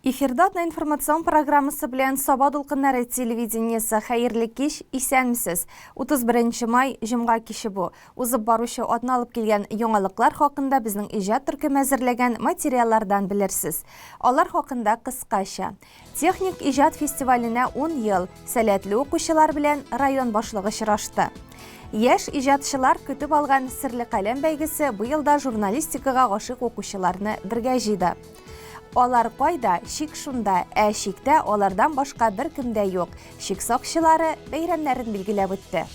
Эфирда информацион программасы белән Саба дулкыннары телевидениесі хәерле кич, исәнмесез. 31 май җомга киче бу. Узып баручы атна алып килгән яңалыклар хакында безнең иҗат төркеме әзерләгән материаллардан белерсез. Алар хакында кыскача. Техник иҗат фестиваленә 10 ел сәләтле укучылар белән район башлыгы чырашты. Яшь иҗатчылар көтеп алган серле каләм бәйгесе бу елда журналистикага гашык укучыларны бергә җыйды. Алар кайда, шик шунда, шиктә алардан башка бер кемдә юк. Шик сакчылары бәйрәмнәрен билгеләп үтте.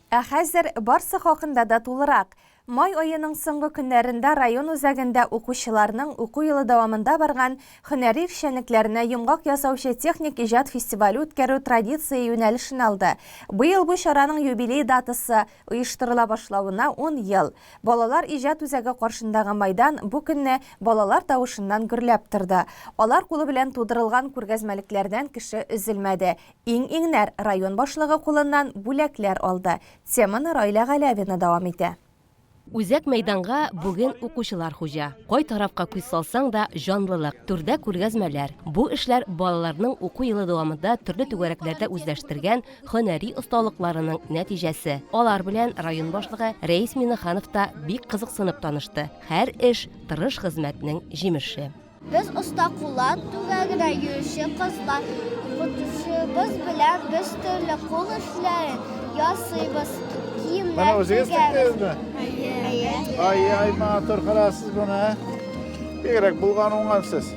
Хәзер барсы хакында да тулырак. Май айының соңгы көннәрендә район үзәгендә укучыларның уку елы дәвамында барган һөнәри эшчәнлекләренә йомгак ясаучы техник иҗат фестивале үткәрү традиция юнәлешен алды. Быел бу чараның юбилей датасы оештырыла башлауына 10 ел. Балалар иҗат үзәге каршындагы майдан бу көнне балалар тавышыннан гөрләп торды. Алар кулы белән тудырылган күргәзмәлекләрдән кеше өзелмәде. Иң-иңнәр район башлыгы кулыннан бүләкләр алды. Теманы Райла Галявина дәвам итә. Үзәк мәйданга бүген укучылар хуҗа. Кай тарафка күз салсаң да җанлылык, түрдә күргәзмәләр. Бу эшләр балаларның уку елы дәвамында төрле түгәрәкләрдә үзләштергән һөнәри осталыкларының нәтиҗәсе. Алар белән район башлыгы Рәис Миннеханов та бик кызыксынып танышты. Һәр эш тырыш хезмәтнең җимеше. Biz usta kullan, tügəgirə yürüyüşü qızlar, qutuşubuz bilən biz türlü qol işlərin, yasıybız, kiyimlər tügəriz. Ay, matır xalasız buna. Begrək bulğan oğansız.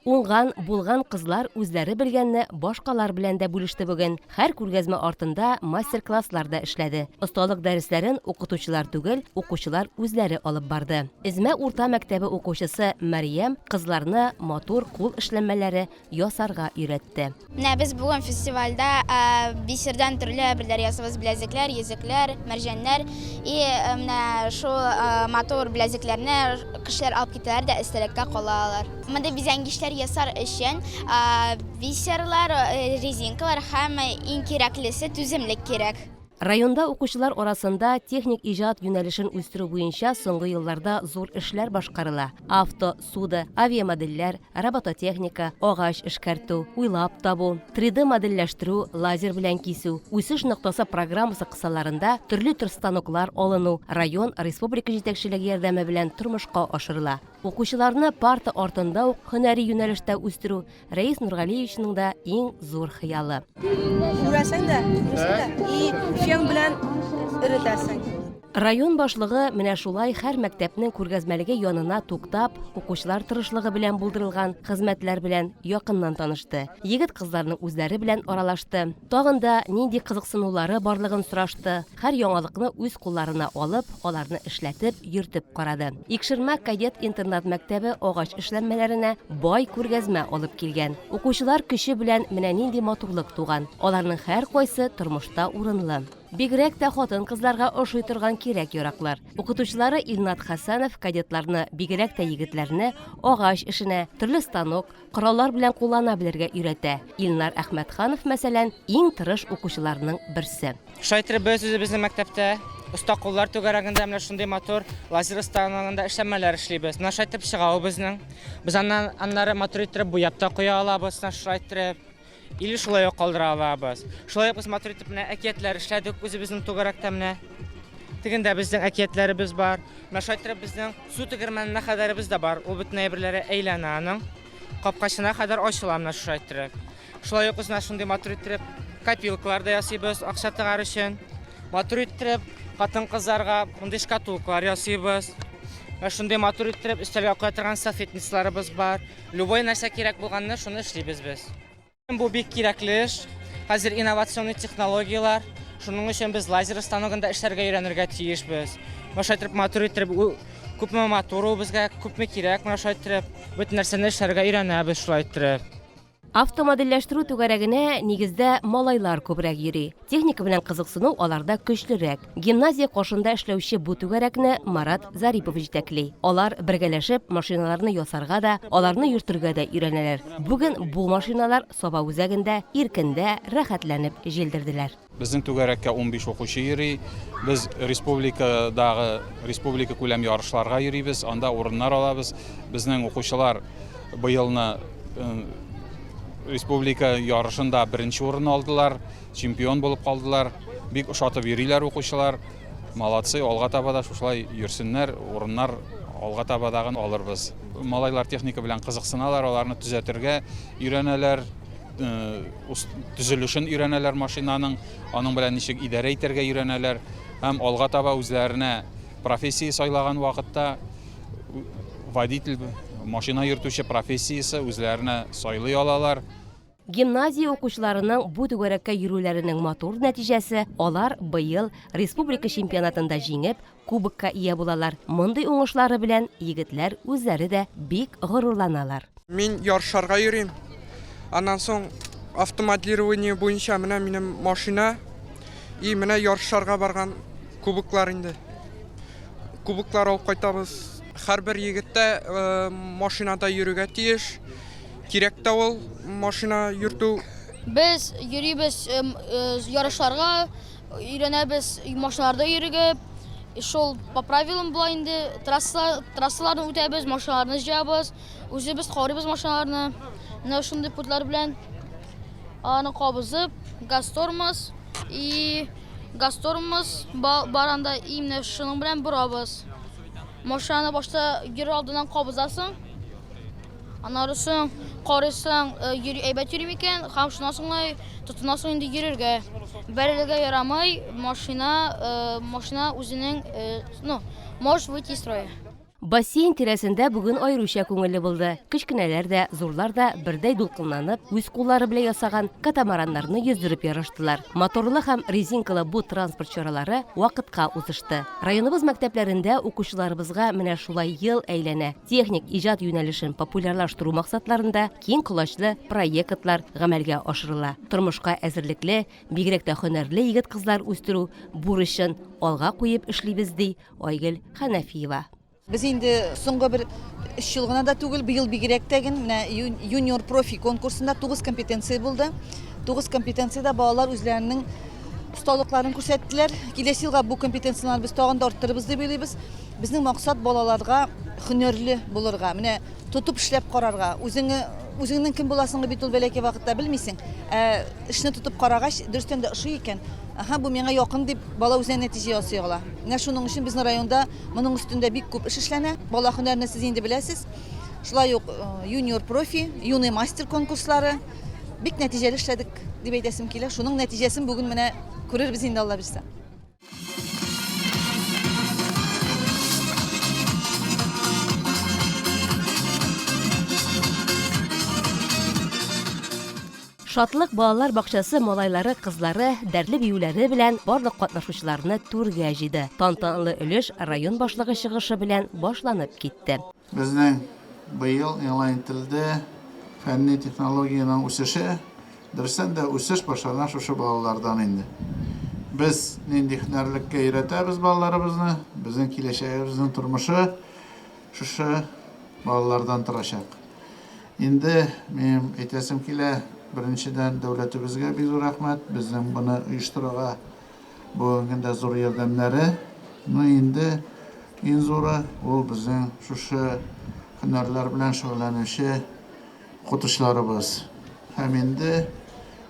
Уңган, булган кызлар үзләре белгәнне башкалар белән дә бүлеште бүген. Һәр күргәзмә артында мастер-класслар да эшләде. Осталык дәресләрен укытучылар түгел, укучылар үзләре алып барды. Измә урта мәктәбе укучысы Мәриям кызларны матур кул эшләнмәләре ясарга өйрәтте. Biz bugün festivalda бисердән төрле әйберләр ясабыз, беләзекләр, йөзекләр, мәрҗәннәр. Şu матур беләзекләрне кешеләр алып китәләр дә истәлеккә калалар. Монда бизәнгечләр ясар өчен бисерлар, резинкалар һәм иң кирәклесе түземлек кирәк. Районда укучылар арасында техник иҗат юнәлешен үстерү буенча соңгы елларда зур эшләр башкарыла. Авто, суды, авиамодельләр, робототехника, агач эшкәртү, уйлап табу, 3D модельләштерү, лазер белән кисү, үсеш ноктасы программасы кысаларында төрле төр станоклар алыну район республика җитәкчелеге ярдәме белән тормышка ашырыла. Укучыларны парта артында ук һөнәри юнәлештә үстерү Рәис Нургалиевичның да иң зур хыялы. Район башлыгы менә шулай һәр мәктәпнең күргәзмәлеге янына туктап, укучылар тырышлыгы белән булдырылган хезмәтләр белән якыннан танышты. Егет кызларның үзләре белән аралашты. Тагын да нинди кызыксынулары барлыгын сорашты. Һәр яңалыкны үз кулларына алып, аларны эшләтеп, йөртеп карады. Икшермә кадет интернат мәктәбе агач эшләнмәләренә бай күргәзмә алып килгән. Укучылар көче белән менә нинди матурлык туган. Аларның һәр кайсы тормышта урынлы. Бигрәк тә хатын-кызларга ошый торган кирәк яраклар. Укытучылары Илнат Хәсәнов кадетларны, бигрәк тә егетләрне агач эшенә, төрле станок, кораллар белән куллана белергә өйрәтә. Илнар Әхмәтханов мәсәлән, иң тырыш укучыларның берсе. Шайтыр без үзебезнең мәктәптә уста куллар түгәрәгендә менә шундый матур лазер станогында эшләмәләр эшлибез. Менә шайтып чыга ул безнең. Без аннары матур итеп буяп та куя алабыз, шайтып. Или шулай калдыра алабыз. Шулай без матур итеп менә әкиятләр эшләдек үзебезнең түгәрәктә менә. Тегендә безнең әкиятләребез бар. Менә шайтып безнең су тегермәненә хәдәребез дә бар. Ул бөтен әйберләре әйләнә аның. Капкачына хәдәр ачыла менә шайтып. Шулай ук үзенә шундый матур итеп копилкалар да ясыйбыз акча тыгар өчен. Матур итеп хатын-кызларга мондый шкатулкалар ясыйбыз. Менә шундый матур итеп өстәлгә куя торган салфетницаларыбыз бар. Любой нәрсә кирәк булганны шуны эшлибез без. Бу бик кирәкле эш. Хәзер инновацион технологиялар. Шуның өчен без лазер станогында эшләргә өйрәнергә тиешбез. Менә шайтып матур итеп күпме матур безгә күпме кирәк. Менә шайтып бөтен нәрсәне эшләргә өйрәнәбез шулай итеп. Автомодельләштерү түгәрәгенә нигездә малайлар күбрәк йөри. Техника белән кызыксыну аларда көчлерәк. Гимназия кашында эшләүче бу түгәрәкне Марат Зарипов җитәкли. Алар бергәләшеп машиналарны ясарга да, аларны йөртергә дә өйрәнәләр. Бүген бу машиналар Саба үзәгендә иркендә рәхәтләнеп җилдерделәр. Безнең түгәрәккә 15 укучы йөри. Без республика күләм ярышларга йөрибез, анда урыннар алабыз. Безнең укучылар быелны республика ярышында бірінші орын алдылар, чемпион болып қалдылар. Бик ошатып йөриләр укучылар. Молодцы, алга таба да шулай йөрсеннәр, орыннар алга табадагын алырбыз. Малайлар техника белән кызыксыналар, аларны төзәтергә өйрәнәләр, төзелешен өйрәнәләр машинаның, аның белән ничек идарә итәргә өйрәнәләр. Һәм алга таба үзләренә профессия сайлаган вакытта водитель, машина йөртүче профессиясе үзләренә сайлый алалар. Гимназия укучыларының бу түгәрәккә йөрүләренең матур нәтиҗәсе алар быел республика чемпионатында җиңеп, кубокка ия булалар. Мондый уңышлары белән егетләр үзләре дә бик горурланалар. Мин ярышларга йөрим. Аннан соң автоматизирование буенча менә минем машина и менә ярышларга барган кубоклар инде. Кубоклар алып кайтабыз. Һәрбер егеттә машинада йөрүгә тиеш. Кирәк тә ул машина йөртү. Без йөрибез ярышларга, өйрәнәбез машиналарда йөрергә. Шул по правилам була инде, трассаларны үтәбез, машиналарны җыябыз, үзебез карыйбыз машиналарны. Менә шундый путлар белән аны кабызып, газ-тормоз баранда именно шуның белән бурабыз. Машинаны башта йөрер алдыннан кабызасың. Аннары соң карыйсың, әйбәт йөри микән, һәм шуннан соң тотынасың инде йөрергә. Бәрелегә ярамый, машина үзенең, может выйти из строя. Бассейн тирәсендә бүген аеруча күңелле булды. Кичкенәләр дә, зурлар да бердәй дулкынланып, үз куллары белән ясаган катамараннарны йөздереп ярыштылар. Моторлы һәм резинкалы бу транспорт чаралары вакытка узышты. Районыбыз мәктәпләрендә укучыларыбызга менә шулай ел әйләнә. Техник иҗат юнәлешен популярлаштыру максатларында киң колачлы проектлар гамәлгә ашырыла. Тормышка әзерлекле, бигрәк тә һөнәрле егет-кызлар үстерү бурычын алга куеп эшлибез ди Айгөл Хәнәфиева. Без инде соңгы бер 3 ел гына да түгел, быел бигрәк тәген юниор профи конкурсында 9 компетенция булды. 9 компетенциядә балалар үзләренең осталыкларын күрсәттеләр. Киләсе елга бу компетенцияларны без тагын да арттырырбыз дип уйлыйбыз. Безнең максат балаларга һөнәрле булырга, менә тотып эшләп карарга. Үзеңнең кем буласыңны бит ул бәләкәй вакытта белмисең. Эшне тотып карагач, дөрестән дә ошый икән. Бу миңа якын дип бала үзенә нәтиҗә ясый ала. Менә шуның өчен безнең районда моның өстендә бик күп эш эшләнә. Бала һөнәрне сез инде беләсез. Шулай ук юниор профи, юный мастер конкурслары бик нәтиҗәле эшләдек дип әйтәсем килә. Шуның нәтиҗәсен бүген менә күрербез инде Алла белсә. Шатлык балалар бакчасы малайлары, кызлары, дәрле биюләре белән барлык катнашучыларны түргә җыйды. Тантаналы өлеш район башлыгы чыгышы белән башланып китте. Безнең быел инлайн телдә фәнни технологияның үсеше, дөрестән дә үсеш башлана шушы балалардан инде. Без нинди һөнәрлеккә өйрәтәбез балаларыбызны, безнең киләчәгебезнең тормышы шушы балалардан торачак. Инде мин әйтәсем килә, беренчедән дәүләтебезгә бик зур рәхмәт, безнең буны оештыруга бүгенгә зур ярдәмнәре. Инде иң зуры ул безнең шушы һөнәрләр белән шөгыльләнүче укытучыларыбыз. Һәм инде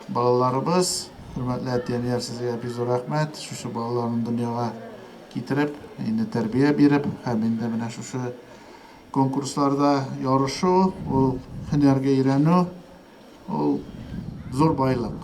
балаларыбыз, хөрмәтле әтиләр, сезгә бик зур рәхмәт, шушы балаларны дөньяга китереп, инде тәрбия биреп, һәм инде менә шушы конкурсларда ярышу, ул һөнәргә өйрәнү, ул зур байлык.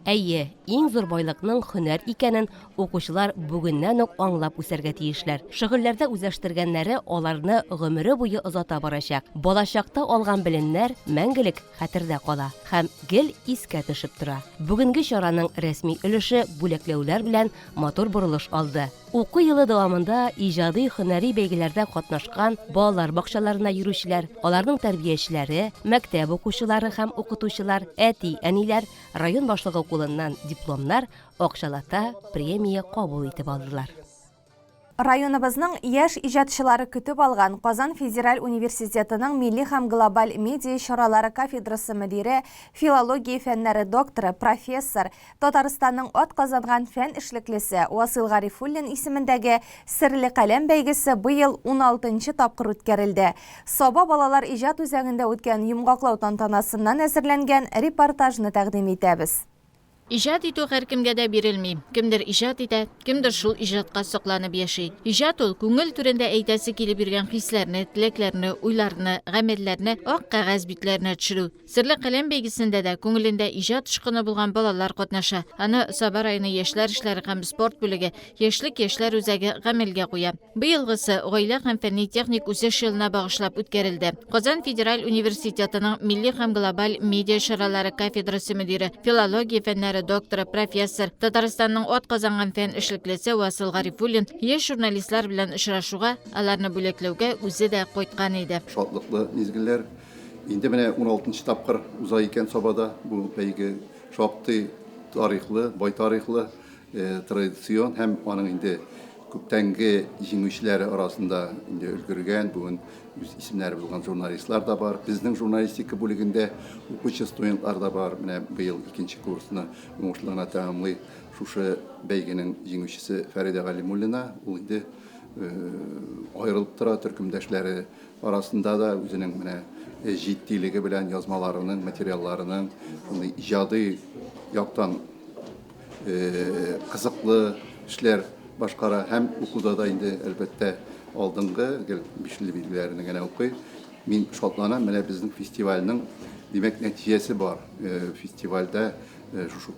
Әйе, иң зур байлыкның һөнәр икәнен укучылар бүгеннән үк аңлап үсәргә тиешләр. Шөгыльләрдә үзләштергәннәре аларны гомере буе озата барачак. Балачакта алган белемнәр мәңгелек хәтердә кала һәм гел искә төшеп тора. Бүгенге чараның рәсми өлеше бүләкләүләр белән матур бурылыш алды. Уку елы дәвамында иҗади һөнәри бәйгеләрдә катнашкан балалар бакчаларына йөрүчеләр, аларның тәрбиячеләре, мәктәп укучылары һәм укытучылар, әти-әниләр район башлыгы кулыннан дипломнар, акчалата премия кабул итеп алдылар. Районыбызның яш иҗатчылары көтеп алган Казан Федераль университетының милли һәм глобаль медиа чаралары кафедрасы мөдире, филология фәннәре докторы, профессор, Татарстанның атказанган фән эшлеклесе Васил Гарифуллин исемендәге Серле каләм бәйгесе быел 16-нчы тапкыр үткәрелде. Саба балалар иҗат үзәгендә үткән йомгаклау тантанасыннан әзерләнгән репортажны тәкъдим итәбез. Ижад итү һәркемгә дә бирелми. Кемдер ижад итә, кемдер шул ижадка сокланып яши. Ижад ул күңел түрендә әйтәсе килеп йөргән хисләрне, теләкләрне, уйларны, гамәлләрне ак кәгазь битләренә төшерү. Серле каләм бәйгесендә дә күңелендә ижад тышкыны булган балалар катнаша. Аны Саба районы яшьләр эшләре һәм спорт бүлеге, яшьлек яшьләр үзәге гамәлгә куя. Быелгысы гаилә һәм фәнни-техник үсеш елына багышлап үткәрелде. Казан Федераль университетының милли һәм глобаль медиа чаралары кафедрасы мөдире, филология фәннәре докторы, профессор, Татарстанның атказанган фән эшлеклесе Васил Гарифуллин яшь журналистлар белән очрашуга, аларны бүләкләүгә үзе дә кайткан иде. Шатлыклы мизгелләр. Инде менә 16-нчы тапкыр уза икән Сабада бу бәйге шактый тарихлы, бай тарихлы, традицион һәм аның инде күптәнге җиңүчеләре арасында инде өлгергән, бүген үз исемнәре булган журналистлар да бар. Безнең журналистика бүлегендә укучы студентлар да бар. Менә быел 2нче курсны уңышлана тәмамлый. Шушы бәйгенең җиңүчесе Фәридә Галимуллина, ул инде аерылып тора төркемдәшләре арасында да үзенең менә җиттилеге белән язмаларының, материалларының иҗади яктан кызыклы эшләр башкара һәм укуда да инде әлбәттә алдынгы 5 билгеләрен генә укый. Мин шатланам, менә безнең фестивальнең димәк нәтиҗәсе бар. Фестивальдә шушы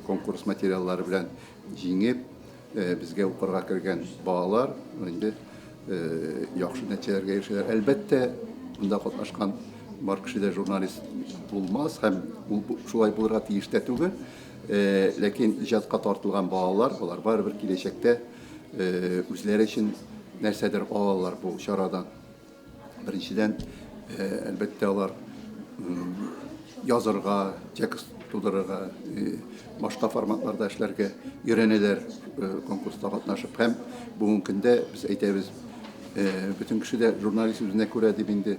конкурс материаллары белән җиңеп, безгә укырга кергән балалар инде яхшы нәтиҗәләргә ирешәләр. Әлбәттә, монда катнашкан бар кеше дә журналист булмас һәм ул шулай булырга тиеш тә түгел. Ләкин иҗатка тартылган балалар, алар барыбер киләчәктә үзләре өчен нәрсәдер алалар бу чарадан. Беренчедән, әлбәттә, алар язырга, текст тудырырга, башка форматларда эшләргә өйрәнәләр конкурста катнашып. Һәм бүгенге көндә без әйтәбез, бөтен кеше дә журналист үзенә күрә дип инде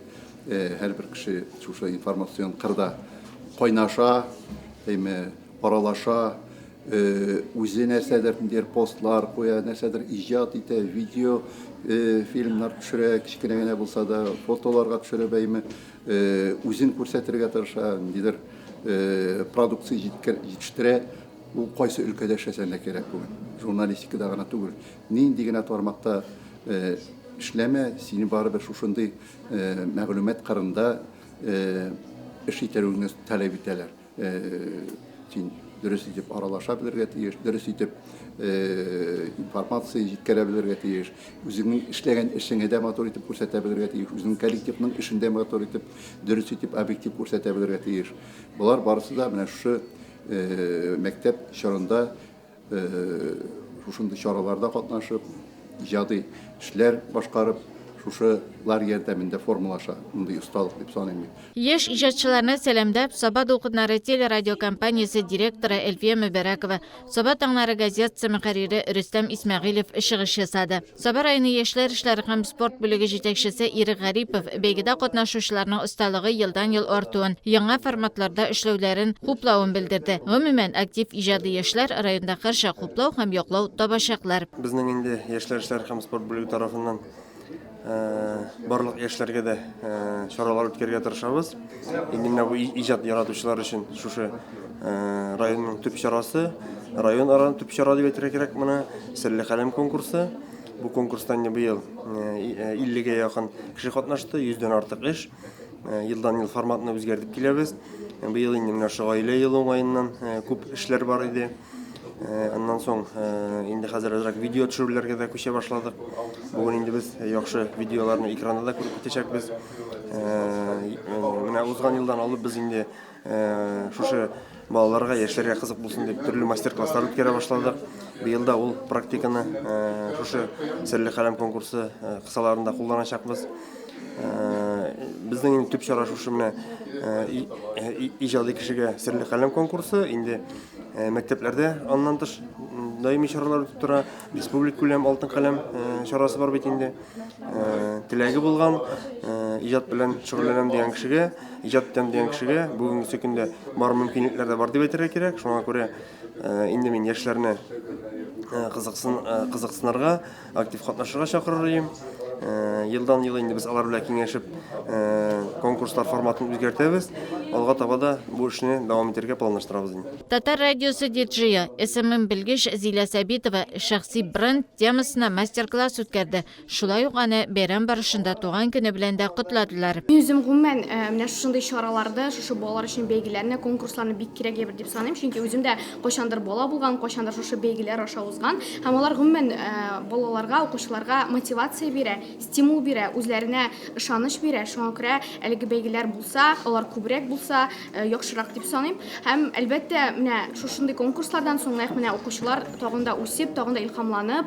һәрбер кеше шушы информацион кырда кайнаша, аралаша, үзе нәрсәдер постлар куя, нәрсәдер иҗат итә, видео, фильмнар төшерә, кичкенә генә булса да фотоларга төшерә бәйме, үзен күрсәтергә тырыша, ниндидер продукция җитештерә, ул кайсы өлкәдә эшләсәң кирәк бүген. Журналистикада гына түгел, нинди генә тармакта эшләмә, сине барыбер шушындый мәгълүмат кырында эш итәргә таләп итәләр. Син дөрес итеп аралаша белергә тиеш, дөрес итеп информация җиткерә белергә тиеш, үзеңнең эшләгән эшеңне дә матур итеп күрсәтә белергә тиеш, үзеңнең коллективның эшен дә матур итеп, дөрес итеп объектив күрсәтә белергә тиеш. Булар барысы да менә шушы мәктәп чорында шушындый чараларда катнашып, иҗади эшләр башкарып, шушылар ярдәмендә формалаша, мондый осталык дип саныйм. Яшь иҗатчыларны сәламләп, Саба дулкыннары телерадиокомпаниясе директоры Эльфия Мөбәрәкова, Саба таңнары газетасы мөхәррире Рөстәм Исмәгыйлев чыгыш ясады. Саба районы яшьләр эшләре һәм спорт бүлеге җитәкчесе Ирек Гарипов бәйгедә катнашучыларның осталыгы елдан-ел артуын, яңа форматларда эшләүләрен хуплавын белдерде. Гомумән, актив иҗади яшьләр районда һәрчак хуплау һәм яклау табачаклар. Безнең инде яшьләр эшләре һәм спорт бүлеге тарафыннан барлык яшьләргә дә чаралар үткәрергә тырышабыз. Инде менә бу иҗат яратучылар өчен шушы районның төп чарасы, район араны төп чара дип әйтергә кирәк моны, Серле каләм конкурсы. Бу конкурста инде быел 50-гә якын кеше катнашты, 100дән артык эш. Елдан-ел форматны үзгәртеп киләбез. Быел инде менә шу гаилә елы уңаеннан күп эшләр бар иде. Аннан соң инде хәзер видео төшерүләргә дә күчә башладык. Бүген инде без яхшы видеоларны экранда да күреп китәчәкбез. Менә узган елдан алып без инде шушы балаларга, яшьләргә кызык булсын дип төрле мастер-класслар үткәрә башладык. Быел да ул практиканы шушы Серле каләм конкурсы кысаларында кулланачакбыз. Безнең төп чара шушы менә иҗади кешегә Серле каләм конкурсы инде мәктәпләрдә аннан тыш даими чаралар үтеп тора. Республика күләм алтын каләм чарасы бар бит инде. Теләге булган иҗат белән шөгыльләнәм дигән кешегә, иҗат итәм дигән кешегә бүгенге көндә бар мөмкинлекләр дә бар дип әйтергә кирәк. Шуңа күрә инде мин яшьләрне кызыксынырга, актив катнашырга чакырырым. Елдан ел инде без алар белән киңәшеп конкурслар форматын үзгәртәбез. Алга таба да бу эшне дәвам итәргә планлаштырабыз. Татар радиосы диджея СММ белгеч Зилә Сәбитова шәхси бренд темасына мастер-класс үткәрде. Шулай ук аны бәйрәм барышында туган көне белән дә котладылар. Үзем гомумән менә шушындый чараларды, шушы балалар өчен бәйгеләрне, конкурсларны бик кирәк дип саныйм, чөнки үзем дә кайчандыр бала булган, кайчандыр шушы бәйгеләр аша узган, һәм алар гомумән балаларга, укучыларга мотивация бирә, стимул бирә, үзләренә ышаныч бирә. Шуңа күрә әлеге бәйгеләр булса, алар күбрәк булса, яхшырак дип саныйм. Һәм әлбәттә, менә шушындый конкурслардан соң менә укучылар тагын да үсеп, тагын да илһамланып,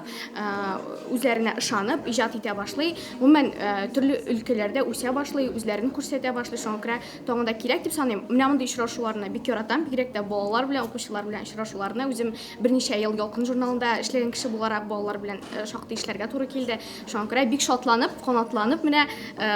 үзләренә ышанып, иҗат итә башлый. Гомумән төрле өлкәләрдә үсә башлый, үзләрен күрсәтә башлый. Шуңа күрә тагын да кирәк дип саныйм. Менә мондый очрашуларны бик яратам, бигрәк тә балалар белән, укучылар белән очрашуларны. Үзем берничә ел Ялкын журналында эшләгән кеше буларак балалар белән шактый эшләргә туры килде. Шуңа күрә бик шатланып, канатланып, менә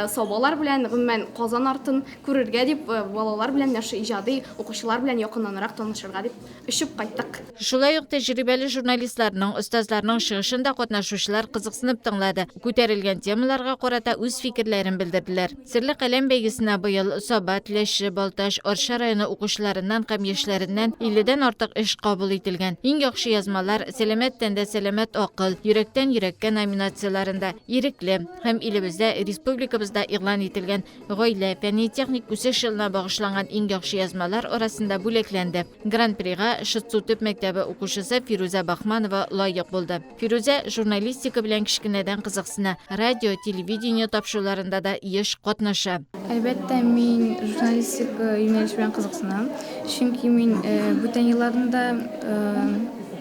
сабалар белән гомумән Казан артын күрергә дип, балалар белән нәши иҗади укучылар белән якыннанрак танышырга дип өчеп кайттык. Шулай ук тәҗрибәле журналистларның, остазларның чыгышында катнашучылар кызыксынып тыңлады. Күтәрелгән темаларга карата үз фикерләрен белдерделәр. Серле каләм бәйгесенә быел Саба, Теләче, Балташ, Арча районы укучыларыннан һәм яшьләреннән 50дән артык эш кабул ителгән. Иң яхшы язмалар сәламәт тәндә сәламәт акыл, йөрәктән йөрәккә номинацияларында ирекле һәм илебездә, республикабызда игълан ителгән гаилә, фәнни техник үсеш елына багышланган иң яхшы язмалар арасында бүләкләнде. Гран-прига Шытсу төп мәктәбе укучысы Фируза Бахманова лайык булды. Фируза журналистика белән кичкенәдән кызыксына, радио, телевидение тапшыруларында да еш катнаша. Әлбәттә, мин журналистика юнәлеше белән кызыксынам, чөнки мин бүтән елларында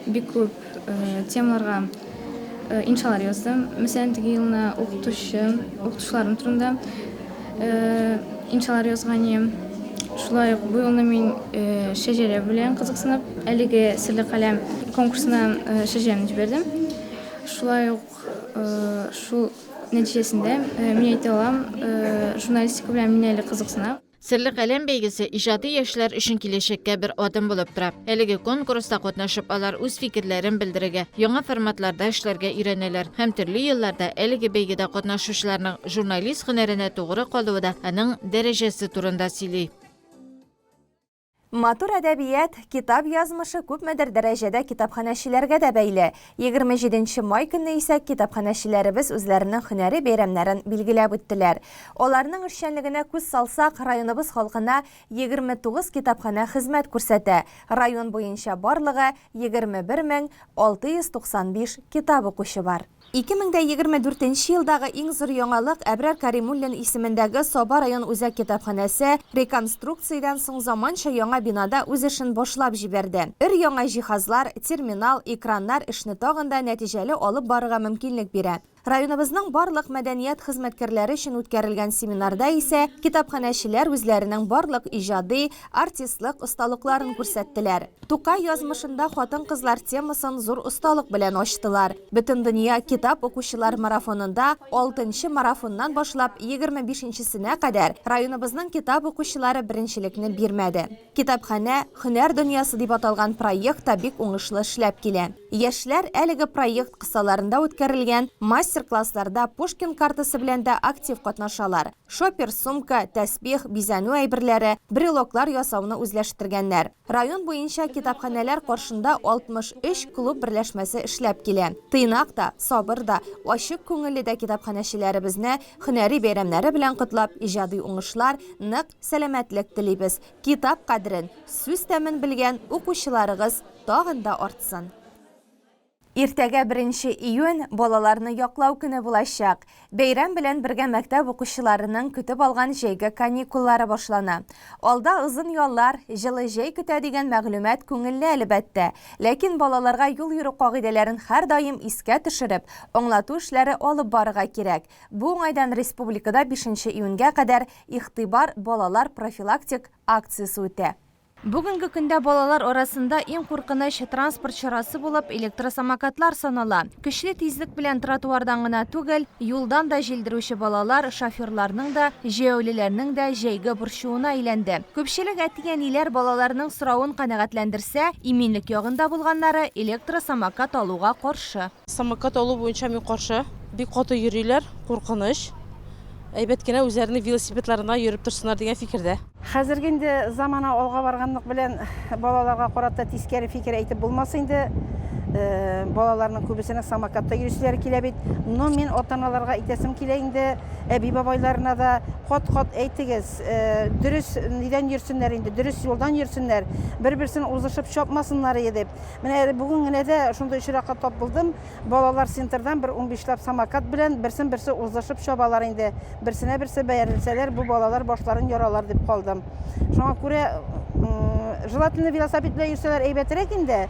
бик күп темаларга иншалар яздым. Мәсәлән, теге елны укытучыларым турында иншалар язган идем. Шулай ук бу елны мин шәҗәрә белән кызыксынып, әлеге серле каләм конкурсына шәҗәрәмне җибәрдем. Шулай ук шул нәтиҗәсендә мин әйтә алам, журналистика белән мин әле кызыксынам. Серле каләм бәйгесе иҗади яшьләр өчен киләчәккә бер адым булып тора. Әлеге конкурста катнашып, алар үз фикерләрен белдерергә, яңа форматларда эшләргә өйрәнәләр һәм төрле елларда әлеге бәйгедә катнашучыларның журналист һөнәренә тугры калуы да аның дәрәҗәсе турында сөйли. Матур әдәбият, китап язмышы күпмедер дәрәҗәдә китапханәчеләргә дә бәйле. 27 май көнне исә китапханәчеләребез үзләренең һөнәри бәйрәмнәрен билгеләп үттеләр. Аларның эшчәнлегенә күз салсак, районыбыз халкына 29 китапханә хезмәт күрсәтә. Район буенча барлыгы 21695 китап укучы бар. 2024 елдагы иң зур яңалык Әбрар Каримуллин исемендәге Саба район үзәк китапханәсе реконструкциядан соң заманча яңа бинада үз эшен башлап җибәрде. Өр-яңа җиһазлар, терминал, экраннар эшне тагын да нәтиҗәле алып барырга мөмкинлек бирә. Районыбызның барлык мәдәният хезмәткәрләре өчен үткәрелгән семинарда исә китапханәчеләр үзләренең барлык иҗади, артистлык осталыкларын күрсәттеләр. Тукай язмышында хатын-кызлар темасын зур осталык белән ачтылар. Бөтен дөнья китап укучылар марафонында 6нчы марафоннан башлап 25нчесенә кадәр районыбызның китап укучылары беренчелекне бирмәде. Китапханә һөнәр дөньясы дип аталган проект та бик уңышлы эшләп килә. Яшьләр әлеге проект кысаларында үткәрелгән мастер-классларда Пушкин картасы белән дә актив катнашалар. Шопер, сумка, тәсбих, бизәнү әйберләре, брелоклар ясауны үзләштергәннәр. Район буенча китапханәләр каршында 63 клуб берләшмәсе эшләп килә. Тыйнак та, сабыр да, ачык күңелле дә китапханәчеләребезне һөнәри бәйрәмнәре белән котлап, иҗади уңышлар, нык сәламәтлек телибез. Китап кадерен, сүз тәмен белгән укучыларыгыз тагын да артсын. Иртәгә 1 июнь балаларны яклау көне булачак. Бәйрәм белән бергә мәктәп укучыларының көтеп алган җәйге каникуллары башлана. Алда озын яллар, җылы җәй көтә дигән мәгълүмат күңелле әлбәттә. Ләкин балаларга юл йөрү кагыйдәләрен һәр даим искә төшереп, аңлату эшләре алып барырга кирәк. Бу уңайдан республикада 5 июньгә кадәр игътибар балалар профилактик акциясе үтә. Бүгінгі күндә балалар арасында иң куркыныч транспорт чарасы булып электросамокатлар санала. Көчле тизлек белән тротуардан гына түгел, юлдан да җилдерүче балалар, шоферларның да, җәяүлеләрнең дә җәйге борчуына әйләнде. Күпчелек әтигәниләр балаларның соравын канәгатьләндерсә, иминлек ягында булганнары электросамокат алуга каршы. Самокат алу буенча мин каршы. Бик каты йөриләр, куркыныч. Әйбәт кенә үзләренең велосипедларына йөреп торсыннар дигән фикердә. Хәзерге инде замана алга барганлык белән балаларга карата тискәре фикер әйтеп булмас инде. Балаларның күбесенең самокатта йөрүчеләре килә бит. Но мин ата-аналарга әйтәсем килә инде, әби-бабайларына да кат-кат әйтегез, дөрес нидән йөрсеннәр инде, дөрес юлдан йөрсеннәр, бер-берсен узышып чапмасыннар дип. Менә бүген генә дә шундый очракка тап булдым. Балалар центрдан бер 15 лап самокат белән берсен-берсе узышып чабалар инде. Берсенә-берсе бәярелсәләр, бу балалар башларын яралар дип калдым. Шуңа күрә желательно велосипед белән йөрсәләр әйбәтрәк инде.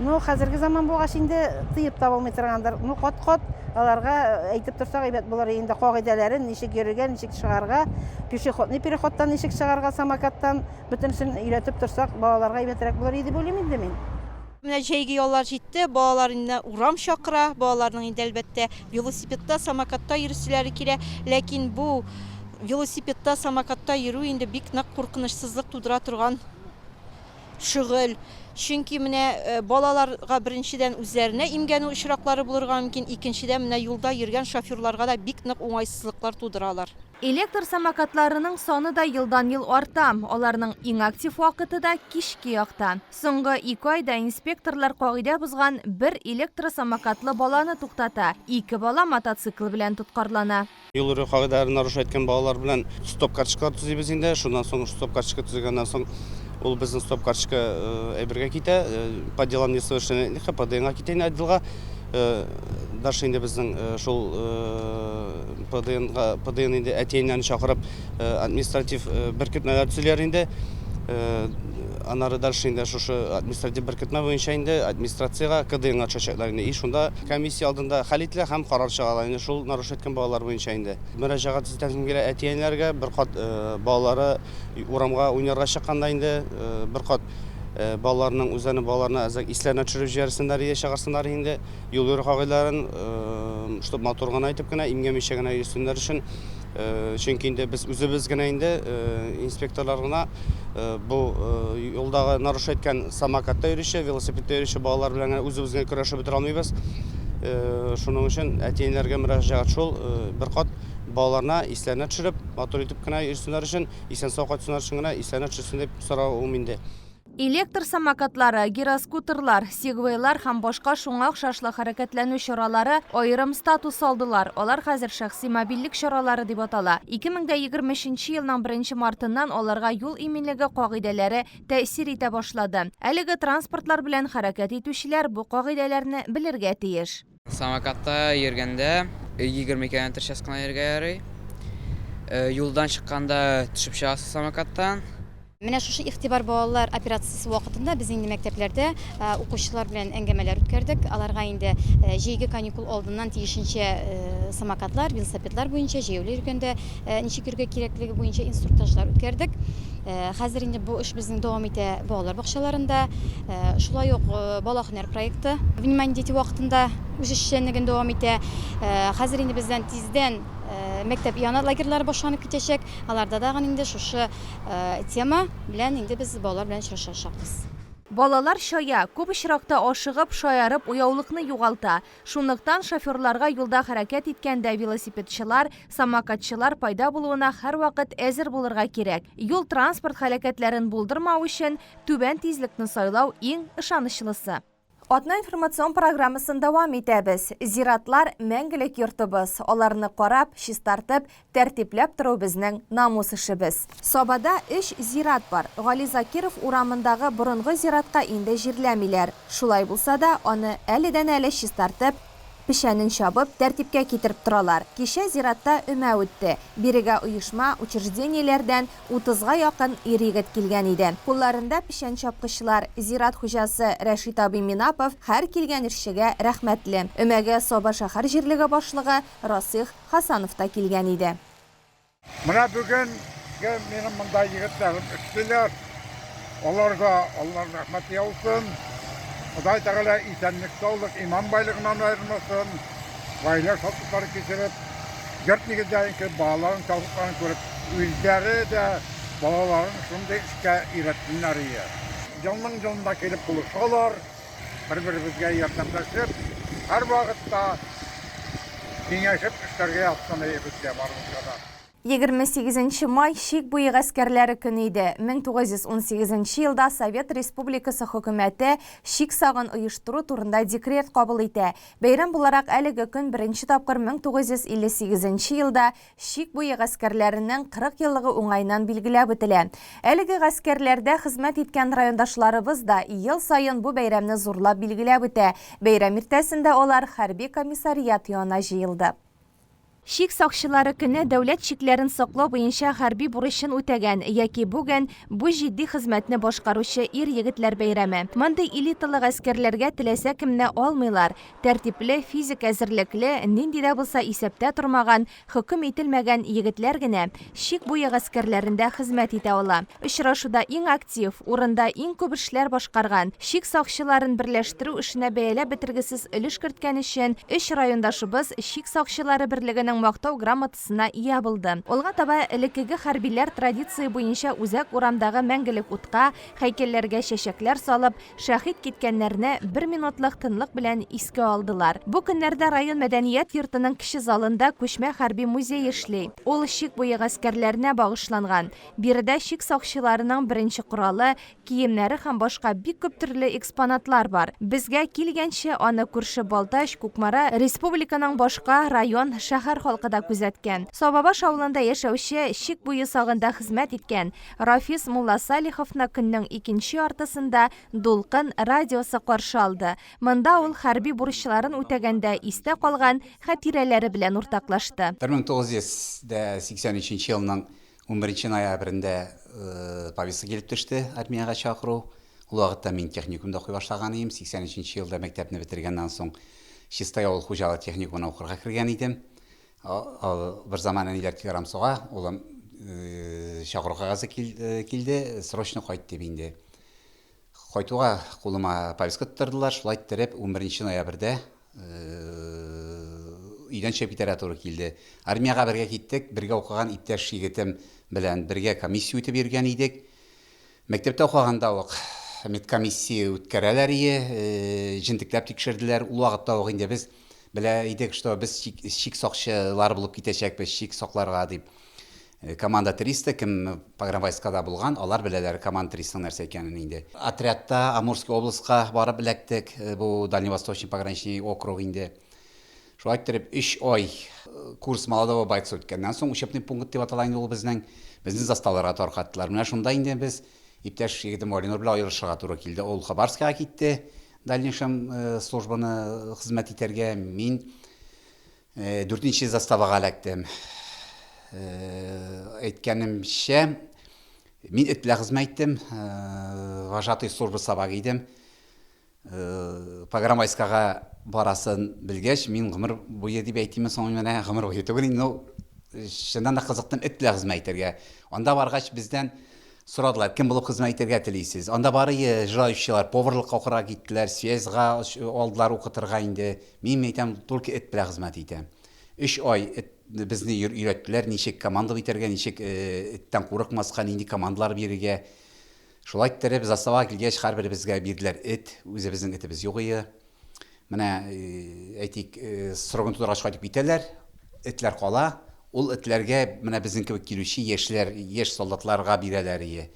Ну, хәзерге заман булгач инде тыеп табылмый торгандыр. Ну, кат-кат аларга әйтеп торсак әйбәт булыр инде кагыйдәләрен, ничек йөрергә, ничек чыгарга, пешеходный переходтан ничек чыгарга самокаттан бөтенсен өйрәтеп торсак, балаларга әйбәтрәк булыр иде дип уйлыйм инде мин. Менә җәйге яллар җитте, балалар инде урам чакыра, балаларның инде әлбәттә велосипедта, самокатта йөрүчеләре килә, ләкин бу велосипедта, самокатта йөрү инде бик нык куркынычсызлык тудыра торган шөгыль. Чөнки менә балаларга беренчедән үзләренә имгәнү очраклары булырга мөмкин, икенчедән менә юлда йөргән шоферларга да бик нык уңайсызлыклар тудыралар. Электр самокатларының саны да елдан-ел арта. Аларның иң актив вакыты да кичке якта. Соңгы 2 айда инспекторлар кагыйдә бузган бер электросамокатлы баланы туктата. 2 бала мотоцикл белән тоткарлана. Юл кагыйдәләрен нарушать иткән балалар белән стоп карточкалар төзибез инде. Шуннан соң стоп карточка төзегәннән соң ул безнең стоп карточка әйбергә китә. По делам несовершеннолетних ПДНга китә отделга. Дальше инде безнең шул ПДН инде әтиеннән чакырып административ беркетмәләр төзеләр инде. Анары дальше инде шушы административ беркетмә буенча инде администрациягә КДНга төшәчәкләр инде. И шунда комиссия алдында хәл ителә һәм карар чыгала инде шул нарушать иткән балалар буенча инде. Мөрәҗәгать итәсем килә әтиеннәргә бер кат балалары урамга уйнарга чыкканда инде бер кат балаларның үзләренең балаларына исләренә төшереп җибәрсеннәр диye чыгарсыннар инде. Юл йөрү кагыйдәләрен штаб матур гына әйтеп кенә имгәмичә генә йөрсеннәр өчен. Чөнки инде без үзебез генә инде инспекторлар гына бу юлдагы нарушать иткән самокатта йөрүче, велосипедта йөрүче балалар белән үзебезгә көрәшеп бетә алмыйбыз. Шуның өчен әтиеннәргә мөрәҗәгать шул бер кат балаларына исләренә төшереп матур итеп кенә йөрсеннәр өчен, исән-сау кайтсыннар өчен генә исләренә төшерсен дип соравым инде. Электр самокатлары, гироскутерлар, сегвейлар һәм башка шуңа охшашлы хәрәкәтләнү чаралары аерым статус алдылар. Алар хәзер шәхси мобильлек чаралары дип атала. 2023 елның 1 мартыннан аларга юл иминлеге кагыйдәләре тәэсир итә башлады. Әлеге транспортлар белән хәрәкәт итүчеләр бу кагыйдәләрне белергә тиеш. Самокатта йөргәндә 20 км часкына йөргә ярый. Юлдан чыкканда төшеп чыгасыз самокаттан. Менә шушы игътибар балалар операциясе вакытында без инде мәктәпләрдә укучылар белән әңгәмәләр үткәрдек. Аларга инде җәйге каникул алдыннан тиешенчә самокатлар, велосипедлар буенча җәяүле йөргәндә ничек йөргә кирәклеге буенча инструктажлар үткәрдек. Хәзер инде бу эш безнең дәвам итә балалар бакчаларында. Шулай ук бала һөнәр проекты внимание дети вакытында үз эшчәнлеген дәвам итә. Хәзер инде бездән тиздән мәктәп яна лагерьләре башланып китәчәк. Аларда да инде шушы тема белән инде без балалар белән очрашачакбыз. Балалар шая, күп очракта ашыгып, шаярып, уяулыкны югалта. Шунлыктан шоферларга юлда хәрәкәт иткәндә велосипедчылар, самокатчылар пайда булуына һәрвакыт әзер булырга кирәк. Юл транспорт һәлакәтләрен булдырмау өчен түбән тизлекне сайлау иң ышанычлысы. Атна информацион программасын дәвам итәбез. Зиратлар мәңгелек йортыбыз. Аларны карап, чистартып, тәртипләп тору безнең намус эшебез. Сабада 3 зират бар. Гали Закиров урамындагы борынгы зиратка инде җирләмиләр. Шулай булса да, аны әледән-әле чистартып, пешәнен чабып, тәртипкә китереп торалар. Кичә зиратта өмә үтте. Бирегә оешма, учреждениеләрдән 30-га якын ир-егет килгән иде. Кулларында пешән чапкычлар. Зират хуҗасы Рәшит абый Минапов һәр килгән эшчегә рәхмәтле. Өмәгә Саба шәһәр җирлеге башлыгы Расих Хасанов та килгән иде. Менә бүген минем монда егетләрем эшлиләр. Оларға Аллах рахмет яусын. Құдай тағала исәнлік, саулық, иман байлығынан айырмасын. Ғаилә шатлыклары кешереп, йорт негіздерінкі балаларын талқыларын көріп, өздері де балаларын шындай ішке үйреттіңдер ие. Жылның жылында келіп buluşалар, бір-бірімізге ярдәмдәшеп, әр вақытта кеңешіп эшләргә ятсын безгә барыбызга да. 28 май Шик буйы гаскәрләре көне иде. 1918 елда Совет Республикасы хөкүмәте Шик сагын оештыру турында декрет кабул итә. Бәйрәм буларак әлеге көн беренче тапкыр 1958 елда Шик буйы гаскәрләренең 40 еллыгы уңайнан билгеләп үтелә. Әлеге гаскәрләрдә хезмәт иткән райондашларыбыз да ел сайын бу бәйрәмне зурлап билгеләп үтә. Бәйрәм иртәсендә алар хәрби комиссариат янына җыелды. Шик сакчылары көне дәүләт шикләрен саклау буенча хәрби бурычын үтәгән, яки бүген бу җитди хезмәтне башкаручы ир-егетләр бәйрәме. Мондый элиталы гаскәрләргә теләсә кемне алмыйлар. Тәртипле, физик әзерлекле, нинди дә булса исәптә тормаган, хөкем ителмәгән егетләр генә Шик буйы гаскәрләрендә хезмәт итә ала. Очрашуда иң актив, урында иң күп эшләр башкарган, Шик сакчыларын берләштерү эшенә бәяләп бетергесез өлеш керткән өчен 3 райондашыбыз Шик сакчылары берлегенең мактау грамотасына ия булды. Олга таба элеккеге хәрбиләр традиция буенча үзәк урамдагы мәңгелек утка, һәйкәлләргә чәчәкләр салып, шәһид киткәннәрне 1 минутлык тынлык белән искә алдылар. Бу көннәрдә район мәдәният йортының кече залында күчмә хәрби музей эшли. Ул Шик буйы гаскәрләренә багышланган. Биредә Шик сакчыларының беренче коралы, киемнәре һәм башка бик күп төрле экспонатлар бар. Безгә килгәнче аны күрше Балтач, Кукмара, республиканың башка район, шәһәр халкы да күзәткән. Сабабаш авылында яшәүче, Шик буйы сагында хезмәт иткән Рафис Мулласалиховны көннең икенче яртысында Дулкын радиосы каршы алды. Монда ул хәрби бурычларын үтәгәндә истә калган хатирәләре белән уртаклашты. 1983 елның 11 ноябрендә повестка килеп төште армияга чакыру. Ул вакытта мин техникумда укый башлаган идем. 83 елда мәктәпне бетергәннән соң Чистай авыл хуҗалык техникумына укырга кергән идем. Bir zaman әниләр Кирамсуга, улым чакыру кагазы килде, срочно кайт дип инде. Кайтуга кулыма повестка тоттырдылар, шулай иттереп 11 ноябрьдә өйдән чыгып китәргә туры килде. Армияга бергә киттек, бергә укыган иптәш егетем белән бергә комиссия үтеп йөргән идек. Мәктәптә укыганда ук медкомиссия үткәрәләр иде, җентекләп тикшерделәр. Ул вакытта ук инде без белә идек, что без Шик сакчылар булып китәчәкбез, Шик сакларга дип. Команда 300 кем погранвойскада булган, алар беләләр команда 300 нәрсә икәнен инде. Отрядта Амурский областка барып эләктек, бу Дальневосточный пограничный округ инде. Шулай итеп 3 ай курс молодого бойца үткәннән соң учебный пункт дип атала инде ул безнең заставларга таркаттылар. Менә шунда инде без иптәш егетем Оринор белән аерышырга туры килде. Ул Хабарскага китте. Дальнейшем службаны хезмәт итәргә, мин 4нче заставага эләктем. Әйткәнемчә, мин эт белән хезмәт иттем, вожатый служба сабагы идем. Погранвойскага барасын белгәч, мин гомер буе дип әйтиме соң менә гомер буе түгел инде, шуннан да кызыктым эт белән хезмәт итәргә. Анда баргач бездән сорадылар, кем булып хезмәт итәргә телисез. Анда бары желающийлар поварлыкка укырга киттеләр, связьга алдылар укытырга инде. Мин әйтәм, только эт белән хезмәт итәм. 3 ай безне өйрәттеләр, ничек команда итәргә, ничек эттән курыкмаска, нинди командалар бирергә. Шулай иттереп заставага килгәч, һәрбер безгә бирделәр эт, үзебезнең этебез юк иде. Менә әйтик, срогын тутыргач кайтып китәләр, этләр кала. Ул этләргә менә безнең кебек килүче яшь солдатларга бирәләр иде.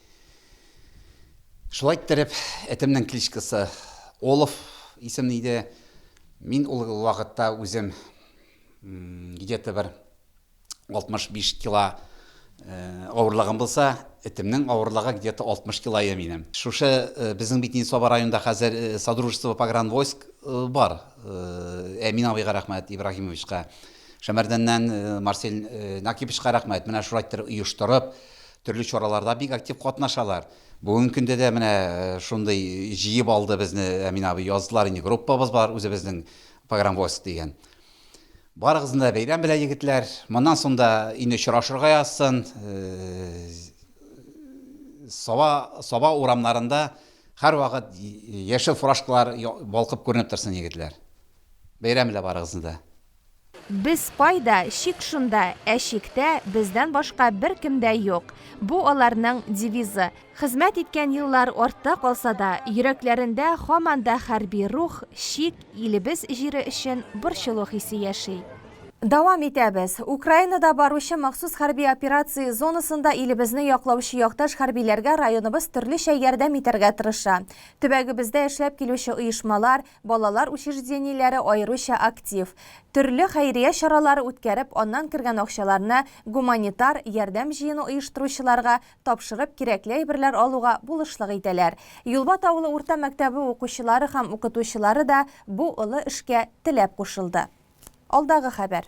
Шулай иттереп, этемнең кличкасы Олов исемле иде. Мин ул вакытта үзем где-то бер 65 кило авырлыгым булса, этемнең авырлыгы где-то 60 кило минем. Шушы безнең бит Саба районында хәзер Содружество погранвойск бар. Әмин абыйга рәхмәт, Ибраһимовичка. Шәмәрдәннән Марсель Накипичка рәхмәт. Менә шулай иттереп оештырып, төрле чараларда бик актив катнашалар. Бүген көндә дә менә шундый җыеп алды безне Әмин абый, яздылар инде, группабыз бар, үзебезнең погранвойск дигән. Барыгызны да бәйрәм белән егетләр. Моннан соң да инде очрашырга язсын. соба урамнарында һәр вакыт яшел фуражкалар балкып күренеп торсын, егетләр. Бәйрәм белән барыгызны. Біз пайда, шик шунда, шиктә бездән башка бер кемдә юк. Бу аларның девизы. Хезмәт иткән еллар артта калса да, йөрәкләрендә һаман да хәрби рух, шик, илебез җире өчен борчылу хисе яши. Дәвам итәбез. Украинада баручы махсус хәрби операция зонасында илебезне яклаучы якташ хәрбиләргә районыбыз төрлечә ярдәм итәргә тырыша. Төбәгебездә эшләп килүче оешмалар, балалар учрежденияләре аеруча актив. Төрле хәйрия чаралары үткәреп, аннан кергән акчаларны гуманитар ярдәм җыену оештыручыларга тапшырып кирәкле әйберләр алуга булышлык итәләр. Юлбат авылы урта мәктәбе укучылары һәм укытучылары да бу олы эшкә теләп кушылды. Алдагы хәбәр.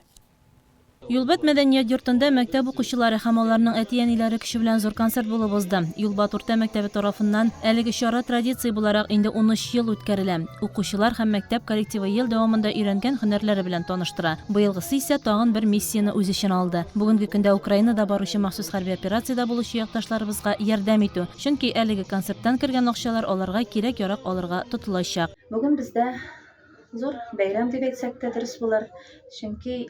Юлбат мәдәният йортында мәктәп укучылары һәм аларның әти-әниләре кеше белән зур концерт булып узды. Юлбат урта мәктәбе тарафыннан әлеге чара традиция буларак инде 13 ел үткәрелә. Укучылар һәм мәктәп коллективы ел дәвамында өйрәнгән һөнәрләре белән таныштыра. Быелгысы исә тагын бер миссияны үз өчен алды. Бүгенге көндә Украинада баручы махсус хәрби операциядә булучы якташларыбызга ярдәм итү. Чөнки әлеге концерттан кергән акчалар аларга кирәк-ярак алырга тотылачак. Бүген бездә зур бәйрәм дип әйтсәк тә дөрес булыр. Чөнки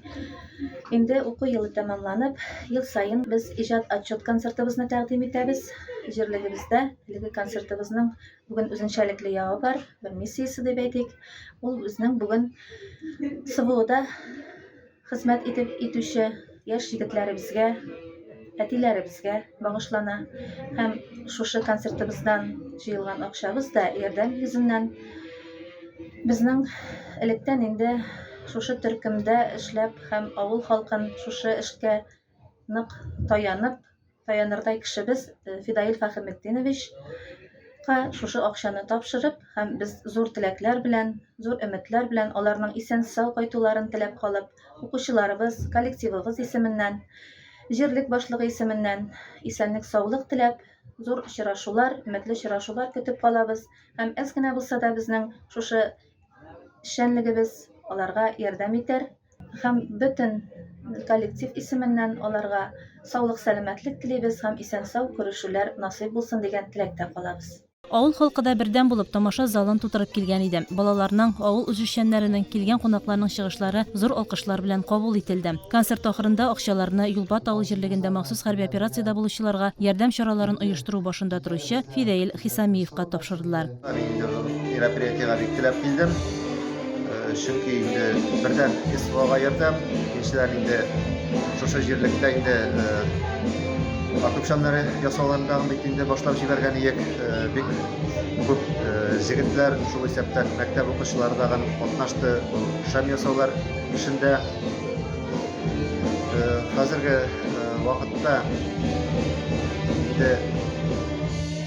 инде уку елы тәмамланып, ел сайын без иҗат отчет концертыбызны тәкъдим итәбез. Җирлегебездә әлеге концертыбызның бүген үзенчәлекле ягы бар, бер миссиясе дип әйтик. Ул безнең бүген СВОда хезмәт итүче яшь егетләребезгә, әтиләребезгә багышлана. Һәм шушы концертыбыздан җыелган акчабыз да ярдәм йөзеннән безнең электән инде шушы төркемдә эшләп һәм авыл халкын шушы эшкә нык таянырдай кешебез Фидаил Фәхретдиновичка шушы акчаны тапшырып һәм без зур теләкләр белән, зур өметләр белән аларның исән-сау кайтуларын теләп калып, укучыларыбыз, коллективыбыз исеменнән, җирлек башлыгы исеменнән исәнлек, саулык теләп, зур очрашулар, өметле очрашулар көтеп калабыз һәм әз генә булса да безнең шушы эшчәнлегебез аларга ярдәм итәр һәм бөтен коллектив исеменнән аларга саулык, сәламәтлек телибез һәм исән-сау күрешүләр насыйп булсын дигән теләктә калабыз. Авыл халкы да бердәм булып тамаша залын тутырып килгән иде. Балаларның, авыл үзешчәннәренең, килгән кунакларның чыгышлары зур алкышлар белән кабул ителде. Концерт ахырында акчаларны Юлбат авыл җирлегендә махсус хәрби операциядә булучыларга ярдәм чараларын оештыру башында торучы Фидаил Хисамиевка тапшырдылар. Мероприятиегә бик теләп килдем. Чөнки инде бердән СВОга ярдәм, икенчедән инде шушы җирлектә инде атышаннары ясауларында бит инде башлап җибәргән идек. Бик күп җегетләр шул исәптән мәктәп укучылары да катнашты шәм ясаулар эшендә. Хәзерге вакытта инде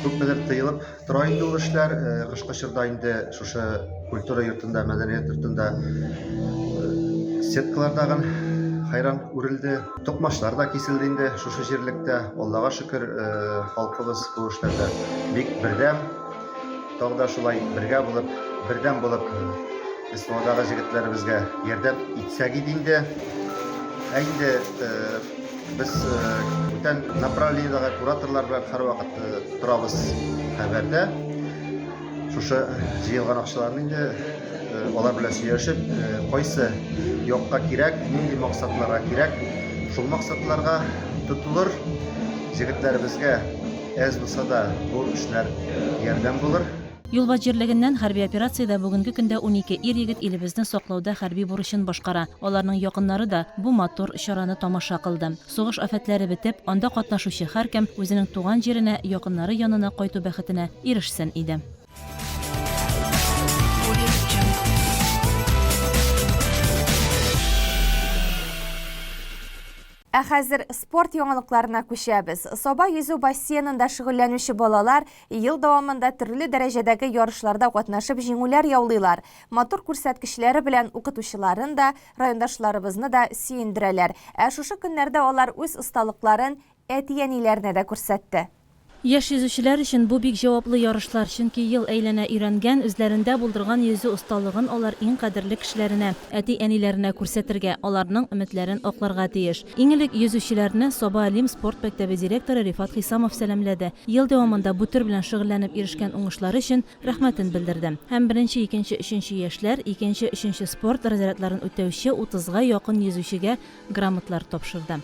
күпмедер тыелып тора инде ул эшләр. Кышкы чорда инде шушы культура йортында, мәдәният йортында сеткалардагы хайран үрелде. Токмачлар да киселде инде шушы җирлектә. Аллага шөкер, халкыбыз бу эшләрдә бик бердәм. Тагда шулай бергә булып, бердәм булып, СВОдагы җегетләребезгә ярдәм итсәк иде инде. Инде без бүтән направлениедагы кураторлар белән һәрвакыт торабыз хәбәрдә. Шушы җыелган акчаларны инде алар белән сөйләшеп, кайсы якка кирәк, нинди максатларга кирәк, шул максатларга тотылыр. Җегетләребезгә әз булса да бу эшләр ярдәм булыр. Юлбат җирлегеннән хәрби операциядә бүгенге көндә 12 ир-егет илебезне саклауда хәрби бурычын башкара. Аларның якыннары да бу матур чараны тамаша кылды. Сугыш афәтләре бетеп, анда катнашучы һәркем үзенең туган җиренә, якыннары янына кайту бәхетенә ирешсен иде. Ә хәзер спорт яңалыкларына күчәбез. Соба йөзү бассейнында шөгыльләнүче балалар ел дәвамында төрле дәрәҗәдәге ярышларда катнашып җиңүләр яулыйлар. Матур күрсәткечләре белән укытучыларын да, райондашларыбызны да сөендерәләр. Ә шушы көннәрдә алар үз осталыкларын әти-әниләренә дә күрсәтте. Яш yüzүчеләр өчен бу бик җаваплы ярышлар, чөнки ел әйләнә өйрәнгән, үзләрендә булдырган yüzү осталыгын алар иң кадерле кешеләренә, әти-әниләренә күрсәтергә, аларның өметләрен акларга тиеш. Иң элек yüзүчеләрне Саба Алим спорт мәктәбе директоры Рифат Хисамов сәламләде. Ел дәвамында бу төр белән шөгыльләнеп ирешкән уңышлары өчен рәхмәтен белдерде. Һәм 1-нче, 2-нче, 3-нче яшьләр, 2-нче, 3-нче спорт разрядларын үтәүче 30-га якын yüзүчегә грамотлар тапшырды.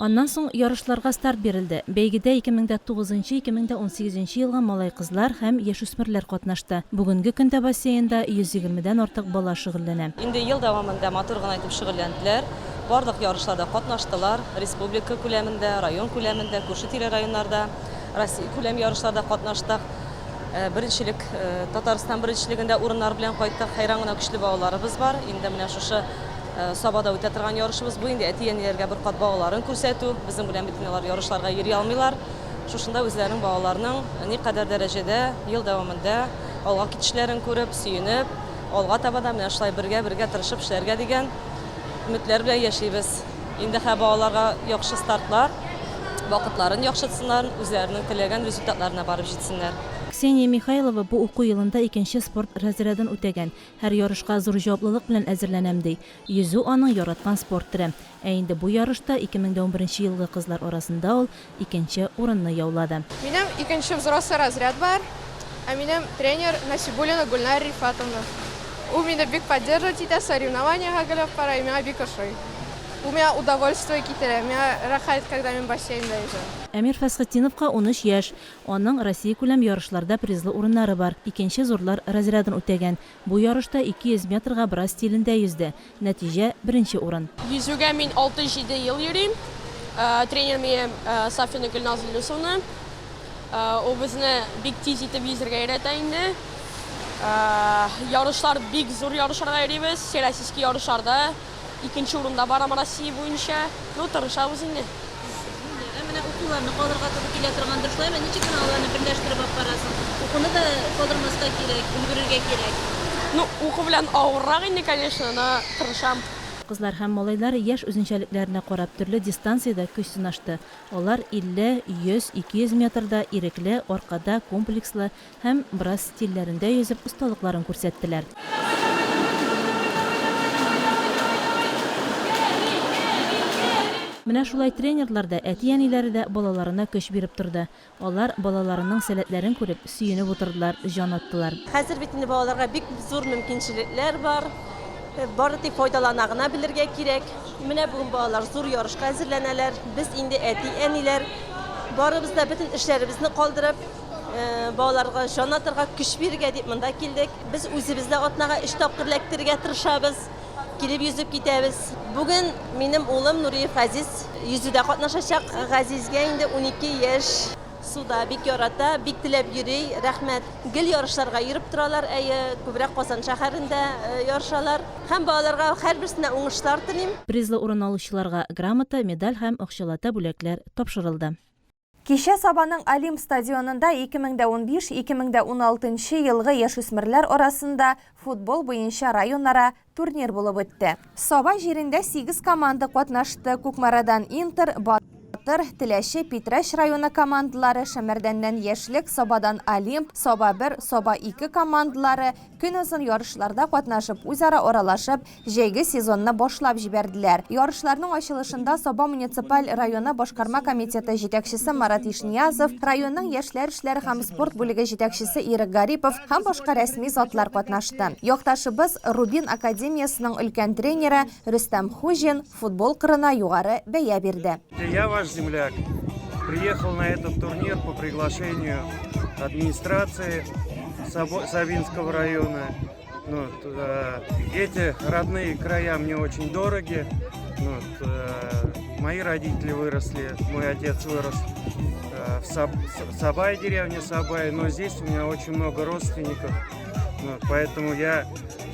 Аннан соң ярышларга старт бирелде. Бәйгедә 2009-2018 елга малай кызлар һәм яшүсмерләр катнашты. Бүгенге көндә бассейнда 120дән артык бала шөгыльләнә. Инде ел дәвамында матур гына итеп шөгыльләнделәр. Барлык ярышларда катнаштылар. Республика күләмендә, район күләмендә, күрше-тирә районнарда, Россия күләм ярышларда катнаштык. Беренчелек Татарстан беренчелегендә урыннар белән кайттык. Хайран гына көчле балаларыбыз бар. Инде менә шушы Сабада үтә торган ярышыбыз бу инде әти-әниләргә бер кат балаларын күрсәтү. Безнең белән бит алар ярышларга йөри алмыйлар. Шушында үзләренең балаларының никадәр дәрәҗәдә ел дәвамында алга китешләрен күреп, сөенеп, алга таба да менә шулай бергә тырышып эшләргә дигән өметләр белән яшибез. Инде балаларга яхшы стартлар, вакытларын яхшытсыннар, үзләренең теләгән результатларына барып җитсеннәр. Ксения Михайлова бу уку елында 2-нче спорт разрядын үтәгән. Һәр ярышка зур җаваплылык белән әзерләнәм ди. Yüзү аның яраткан спорт төре. Ә инде бу ярышта 2011 елгы кызлар арасында ул 2-нче урынны яулады. Минем 2-нче взрослый разряд бар, а минем тренер Насибуллина Гульнара Рифатовна. У меня бик поддерживает эти соревнования, гагалап пора, и меня бик ошой. У меня удовольствие китерә, меня рахат, когда мен бассейнда yüзәм. Әмир Фәсхетдиновка 13 яшь. Аның Россия күләм ярышларда призлы урыннары бар. 2-нче зурлар разрядын үтәгән. Бу ярышта 200 метрга брас стилендә yüзде. Нәтиҗә 1-нче урын. Yüzүгә мин 6-7 ел йөрим. Тренер минем Сафина Гөлназ Илюсовна. Ул безне бик тиз итеп йөзәргә өйрәтә инде. Ярышлар бик зур ярышларга йөрибез. Российский ярышларда 2-нче урында барам Россия буенча. Ну, тырышабыз инде. Менә укуларны калырга туры килә торгандыр шулай, менә ничек кенә аларны берләштереп алып барасың? Укуны да калдырмаска кирәк, өлгерергә кирәк. Ну, уку белән авыррак инде, конечно, но тырышам. Кызлар һәм малайлар яшь үзенчәлекләренә карап төрле дистанциядә көч сынашты. Алар 50, 100, 200 метрда ирекле, аркада, комплекслы һәм брас стильләрендә yüзеп осталыкларын күрсәттеләр. Менә шулай тренерлар да, әти-әниләре дә балаларына көч биреп торды. Алар балаларының сәләтләрен күреп, сөенеп утырдылар, җан аттылар. Хәзер бит инде балаларга бик зур мөмкинчелекләр бар. Бары тик файдалана гына белергә кирәк. Менә бүген балалар зур ярышка әзерләнәләр. Без инде әти-әниләр барыбыз да бөтен эшләребезне калдырып, балаларга җан атырга көч бирергә дип монда килдек. Без үзебездә атнага 3 тапкыр эләктерергә тырышабыз. Килеп yüзеп китәбез. Бүген минем улым Нуриев Газиз yüзүдә катнашачак. Газизгә инде 12 яшь. Суда бик ярата, бик теләп йөри. Рәхмәт. Гел ярышларга йөреп торалар, күбрәк Казан шәһәрендә ярышалар. Һәм балаларга һәрберсенә уңышлар телим. Призлы урын алучыларга грамота, медаль һәм акчалата бүләкләр тапшырылды. Кичә Сабаның Алим стадионында 2015-2016 елгы яшүсмерләр арасында футбол буенча районара турнир булып үтте. Саба җирендә 8 команда катнашты. Күкмарадан Интер, Батыр, Теләче, Питрәш районы командалары, Шәмәрдәннән Яшьлек, Сабадан Алим, Саба 1, Саба 2 командалары көн узын ярышларда катнашып, үзара аралашып, җәйге сезонны башлап җибәрделәр. Ярышларның ачылышында Саба муниципаль районы башкарма комитеты җитәкчесе Марат Ишниязов, районның яшьләр эшләре һәм спорт бүлеге җитәкчесе Ирек Гарипов һәм башка рәсми затлар катнашты. Якташыбыз Рубин академиясының өлкән тренеры Рөстәм Хуҗин футбол кырына югары бәя бирде. Я ваш земляк. Приехал на этот турнир по приглашению администрации Савинского района. Эти родные края мне очень дороги. Мои родители выросли, мой отец вырос в Сабай, деревне Сабай, но здесь у меня очень много родственников. Поэтому я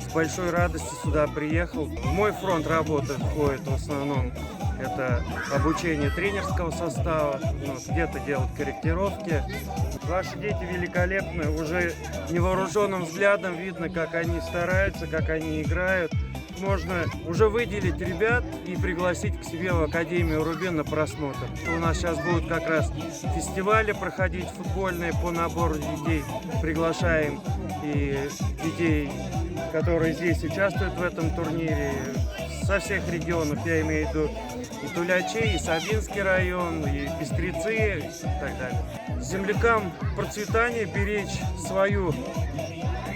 с большой радостью сюда приехал. В мой фронт работы входит в основном Это обучение тренерского состава, где-то делать корректировки. Ваши дети великолепны. Уже невооруженным взглядом видно, как они стараются, как они играют. Можно уже выделить ребят и пригласить к себе в Академию Рубин на просмотр. У нас сейчас будут как раз фестивали проходить футбольные по набору детей. Приглашаем и детей, которые здесь участвуют в этом турнире, со всех регионов, я имею в виду и Тулячи, и Сабинский район, и Бистрицы, и так далее. Землякам процветания, беречь свою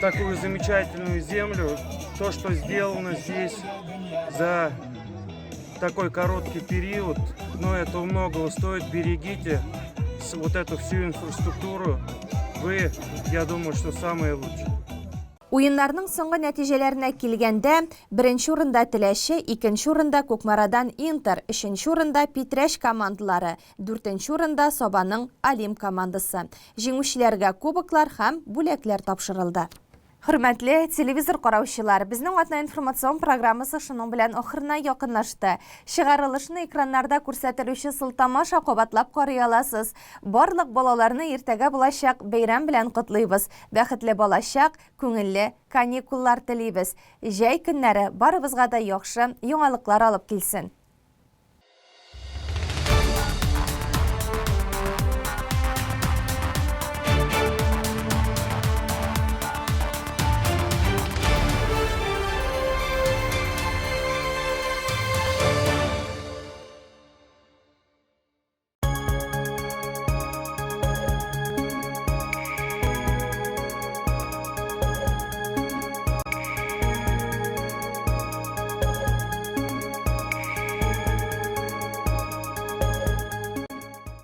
такую замечательную землю, то, что сделано здесь за такой короткий период, но это многого стоит, берегите вот эту всю инфраструктуру, вы, я думаю, что самые лучшие. Уйыннарның соңғы нәтижеләренә килгәндә, беренче урында Теләше, икенче урында Күкмарадан Интер, өченче урында Питрәш командалары, дүртенче урында Сабаның Алим командасы. Җиңүчеләргә кубоклар һәм бүләкләр тапшырылды. Хөрмәтле телевизор караучылар, безнең атна информацион программасы шуның белән ахырына якынлашты. Чыгарылышны экраннарда күрсәтелүче сылтамаша кабатлап карый аласыз. Барлык балаларны иртәгә булачак бәйрәм белән котлыйбыз. Бәхетле балачак, күңелле каникуллар телибез. Җәй көннәре барыбызга да яхшы яңалыклар алып килсен.